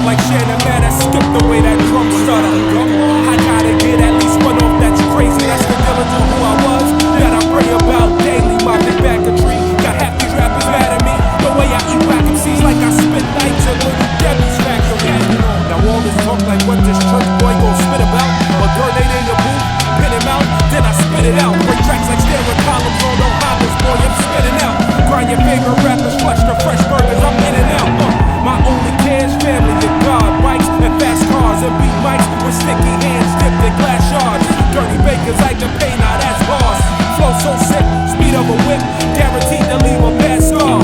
like Shannon, man, I skip the way that drum stutter. I gotta get at least one off that's crazy. That's the village of who I was, that I pray about daily. My big bag of tree, got half these rappers mad at me. The way I eat whack MCs like I spit nights at Little Debbie's factory. Now all this talk like what this church boy gon' spit about. A grenade in the booth, pin him out, then I spit it out. Break tracks like staring columns on no Hondas, boy, I'm spitting out. Grind your favorite rappers, flush the fresh burgers, I'm in and out. My only care's family and God, bikes and fast cars and beat mics with sticky hands dipped in glass shards. Dirty Bakerz, RJ Payne, now that's bars. Flow so sick, speed of a whip, guaranteed to leave a bad scar.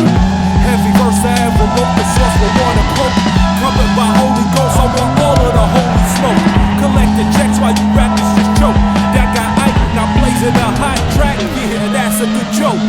Heavy verse I ever wrote, the source will want to quote. Covered by Holy Ghost, I want all of the holy smoke. Collect the checks while you rappers just joke. Dat Guy Ike, now blazing a hot track, yeah, that's a good joke.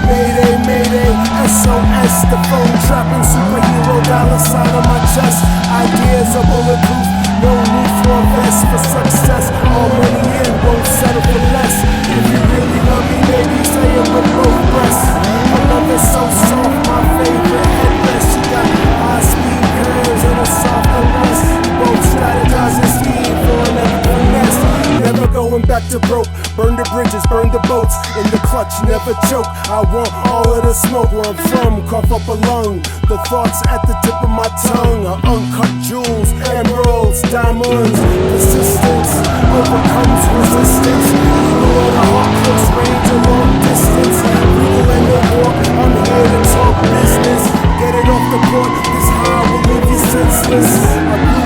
Mayday, mayday, SOS, the phone trapping superhero, dollar sign on my chest. Ideas are bulletproof, no need for a vest for success. All money in, won't settle for less. If you really love me, baby, say it with both breasts. I love it so soft, my favorite headrest. She got high-speed curves and a soft caress. Both strategize and scheme for another finesse. Never going back to broke. Burn the bridges, burn the boats. In the clutch, never choke. I want all of the smoke where I'm from. Cough up a lung. The thoughts at the tip of my tongue are uncut jewels, emeralds, diamonds. Persistence overcomes resistance. Evil on a hawk, close range, a long distance. Real and no war, I'm here to talk business. Get it off the court, this high will leave you senseless.